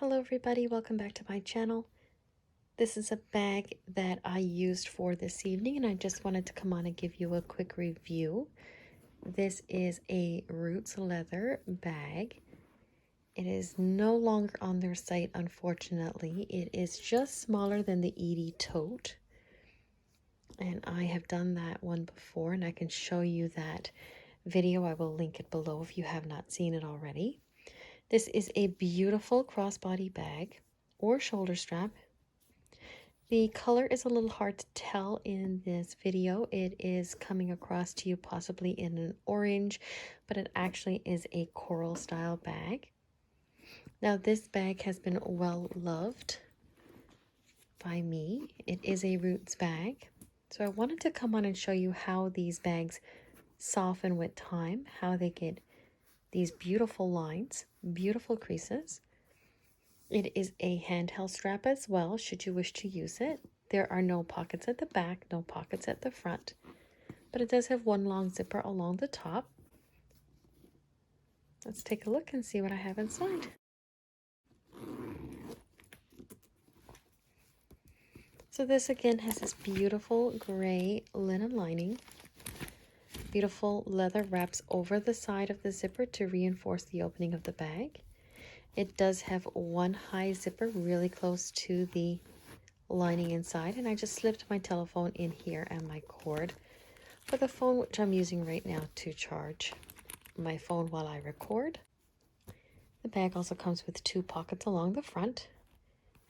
Hello everybody, welcome back to my channel. This is a bag that I used for this evening and I just wanted to come on and give you a quick review. This is a Roots leather bag. It is no longer on their site, unfortunately. It is just smaller than the Edie tote. And I have done that one before and I can show you that video. I will link it below if you have not seen it already. This is a beautiful crossbody bag or shoulder strap. The color is a little hard to tell in this video. It is coming across to you possibly in an orange, but it actually is a coral style bag. Now this bag has been well loved by me. It is a Roots bag. So I wanted to come on and show you how these bags soften with time, how they get these beautiful lines, beautiful creases. It is a handheld strap as well, should you wish to use it. There are no pockets at the back, no pockets at the front, but it does have one long zipper along the top. Let's take a look and see what I have inside. So this again has this beautiful gray linen lining. Beautiful leather wraps over the side of the zipper to reinforce the opening of the bag. It does have one high zipper really close to the lining inside, and I just slipped my telephone in here and my cord for the phone, which I'm using right now to charge my phone while I record. The bag also comes with two pockets along the front,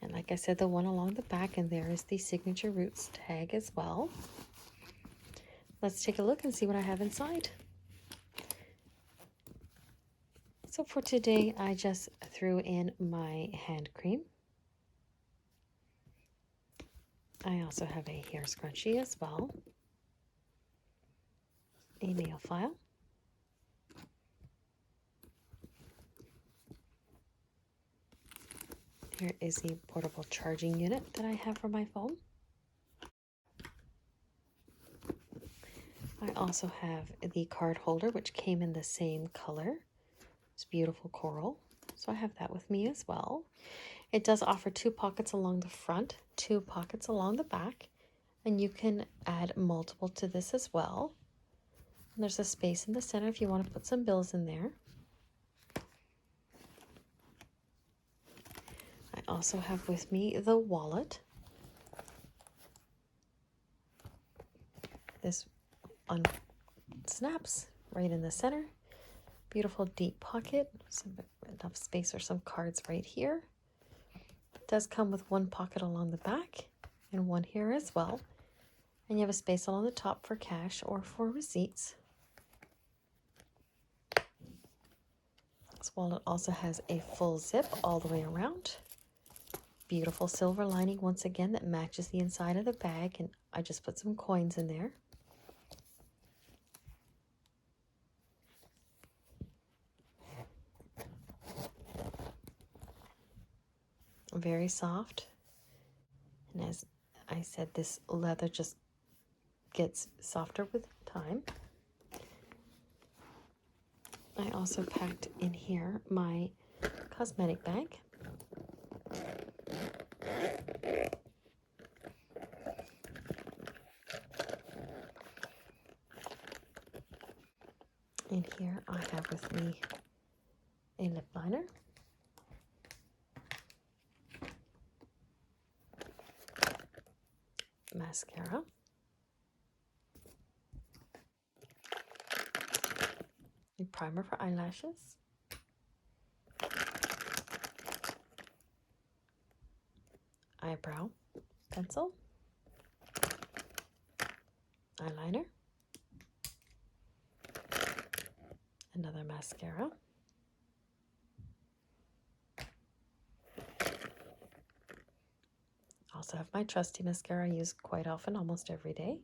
and like I said, the one along the back, and there is the signature Roots tag as well. Let's take a look and see what I have inside. So for today, I just threw in my hand cream. I also have a hair scrunchie as well, a nail file, here is the portable charging unit that I have for my phone. I also have the card holder, which came in the same color. It's beautiful coral, so I have that with me as well. It does offer two pockets along the front, two pockets along the back, and you can add multiple to this as well. And there's a space in the center if you want to put some bills in there. I also have with me the wallet. This snaps right in the center. Beautiful deep pocket, enough space for some cards right here. It does come with one pocket along the back and one here as well. And you have a space along the top for cash or for receipts. This wallet also has a full zip all the way around. Beautiful silver lining once again that matches the inside of the bag, and I just put some coins in there. Very soft, and as I said, this leather just gets softer with time. I also packed in here my cosmetic bag. In here I have with me a lip liner, mascara, a primer for eyelashes, eyebrow pencil, eyeliner, another mascara, also have my trusty mascara I use quite often, almost every day,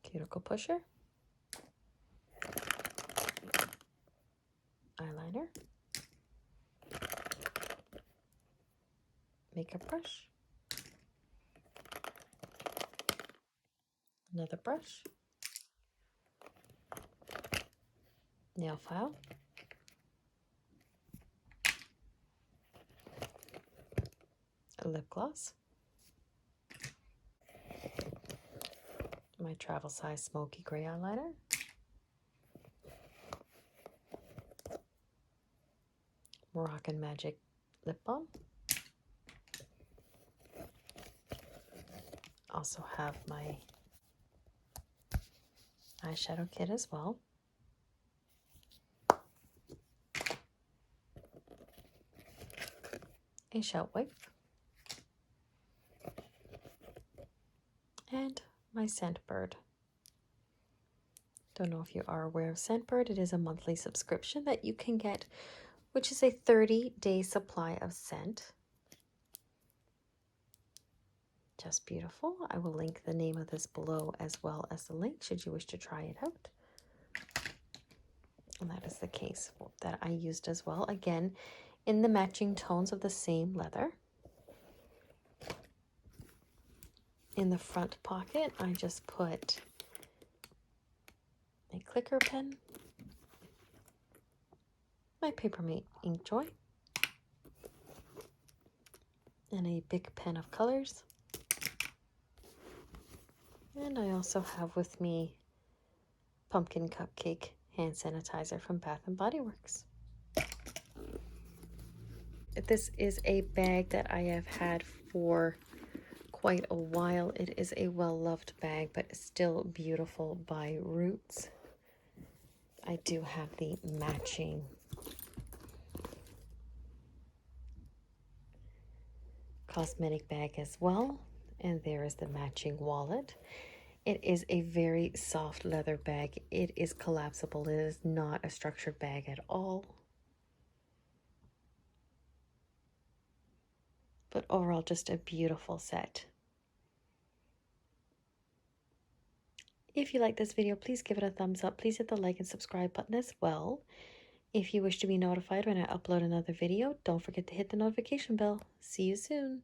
cuticle pusher, eyeliner, makeup brush, another brush, nail file, lip gloss, my travel size smoky gray eyeliner, Moroccan Magic lip balm. Also have my eyeshadow kit as well. A shell wipe. And my Scentbird. Don't know if you are aware of Scentbird. It is a monthly subscription that you can get, which is a 30-day supply of scent. Just beautiful. I will link the name of this below as well as the link should you wish to try it out. And that is the case that I used as well. Again, in the matching tones of the same leather. In the front pocket, I just put a clicker pen, my Papermate ink joy, and a big pen of colors. And I also have with me pumpkin cupcake hand sanitizer from Bath & Body Works. This is a bag that I have had for quite a while. It is a well-loved bag, but still beautiful by Roots. I do have the matching cosmetic bag as well, and there is the matching wallet. It is a very soft leather bag. It is collapsible. It is not a structured bag at all. But overall, just a beautiful set. If you like this video, please give it a thumbs up. Please hit the like and subscribe button as well. If you wish to be notified when I upload another video, don't forget to hit the notification bell. See you soon.